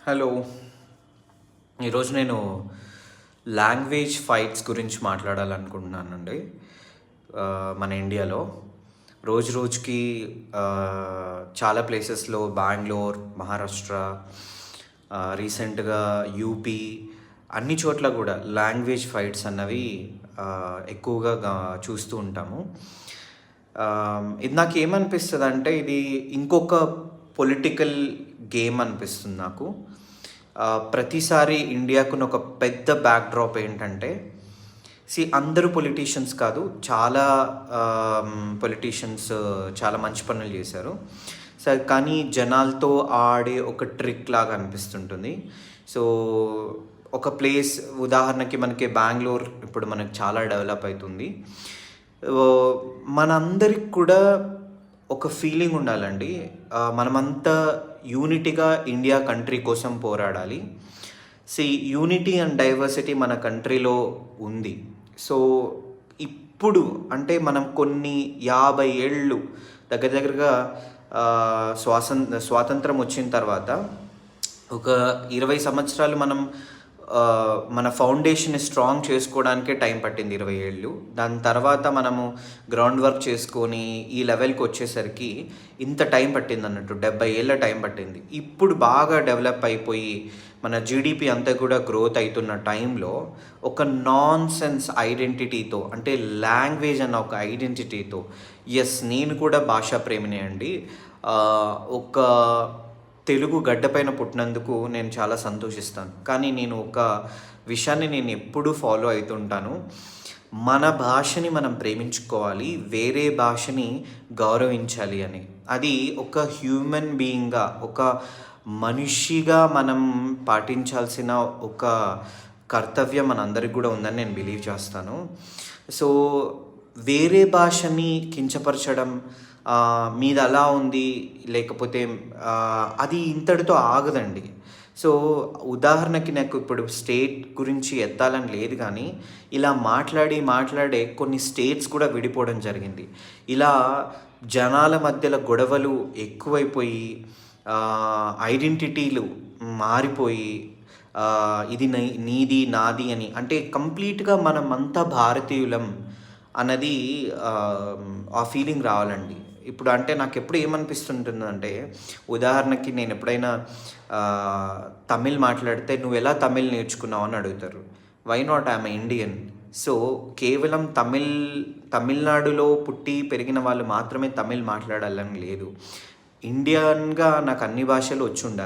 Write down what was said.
Hello. ఈరోజు నేను language fights గురించి మాట్లాడాలనుకుంటున్నానండి. మన ఇండియాలో రోజు రోజుకి చాలా ప్లేసెస్లో బెంగళూరు, మహారాష్ట్ర, రీసెంట్గా యూపీ, అన్ని చోట్ల కూడా లాంగ్వేజ్ ఫైట్స్ అన్నవి ఎక్కువగా చూస్తూ ఉంటాము. ఇది నాకు ఏమనిపిస్తుంది అంటే ఇది ఇంకొక పొలిటికల్ గేమ్ అనిపిస్తుంది నాకు. ప్రతిసారి ఇండియాకున్న ఒక పెద్ద బ్యాక్డ్రాప్ ఏంటంటే, అందరూ పొలిటీషియన్స్ కాదు, చాలా పొలిటీషియన్స్ చాలా మంచి పనులు చేశారు. సరే, కానీ జనాలతో ఆడే ఒక ట్రిక్ లాగా అనిపిస్తుంటుంది. సో ఒక ప్లేస్ ఉదాహరణకి మనకి బెంగళూరు ఇప్పుడు మనకు చాలా డెవలప్ అవుతుంది. మనందరికి కూడా ఒక ఫీలింగ్ ఉండాలండి, మనమంతా యూనిటీగా ఇండియా కంట్రీ కోసం పోరాడాలి. యూనిటీ అండ్ డైవర్సిటీ మన కంట్రీలో ఉంది. సో ఇప్పుడు అంటే మనం కొన్ని 50 ఏళ్ళు దగ్గరగా స్వాతంత్రం వచ్చిన తర్వాత ఒక 20 సంవత్సరాలు మనం మన ఫౌండేషన్ స్ట్రాంగ్ చేసుకోవడానికే టైం పట్టింది, 20 ఏళ్ళు. దాని తర్వాత మనము గ్రౌండ్ వర్క్ చేసుకొని ఈ లెవెల్కి వచ్చేసరికి ఇంత టైం పట్టింది అన్నట్టు, 70 ఏళ్ళ టైం పట్టింది. ఇప్పుడు బాగా డెవలప్ అయిపోయి మన జీడిపి అంతా కూడా గ్రోత్ అవుతున్న టైంలో ఒక నాన్ సెన్స్ ఐడెంటిటీతో, అంటే లాంగ్వేజ్ అన్న ఒక ఐడెంటిటీతో, నేను కూడా భాషా ప్రేమినే అండి. ఒక తెలుగు గడ్డపైన పుట్టినందుకు నేను చాలా సంతోషిస్తాను. కానీ నేను ఒక విషయాన్ని నేను ఎప్పుడూ ఫాలో అవుతుంటాను, మన భాషని మనం ప్రేమించుకోవాలి, వేరే భాషని గౌరవించాలి అని. అది ఒక హ్యూమన్ బీయింగ్గా, ఒక మనిషిగా మనం పాటించాల్సిన ఒక కర్తవ్యం మనందరికి కూడా ఉందని నేను బిలీవ్ చేస్తాను. సో వేరే భాషని కించపరచడం, మీది అలా ఉంది, లేకపోతే అది ఇంతటితో ఆగదండి. సో ఉదాహరణకి నాకు ఇప్పుడు స్టేట్ గురించి ఎత్తాలని లేదు, కానీ ఇలా మాట్లాడే కొన్ని స్టేట్స్ కూడా విడిపోవడం జరిగింది. ఇలా జనాల మధ్యలో గొడవలు ఎక్కువైపోయి ఐడెంటిటీలు మారిపోయి ఇది నీది నాది అని, అంటే కంప్లీట్గా మనం అంతా భారతీయులం అన్నది ఆ ఫీలింగ్ రావాలండి. ఇప్పుడు అంటే నాకు ఎప్పుడు ఏమనిపిస్తుంటుందంటే, ఉదాహరణకి నేను ఎప్పుడైనా తమిళ్ మాట్లాడితే నువ్వు ఎలా తమిళ్ నేర్చుకున్నావు అని అడుగుతారు. Why not, I'm Indian. So కేవలం తమిళనాడులో పుట్టి పెరిగిన వాళ్ళు మాత్రమే తమిళ్ మాట్లాడాలని లేదు. ఇండియన్గా నాకు అన్ని భాషలు వచ్చి ఉండాలి.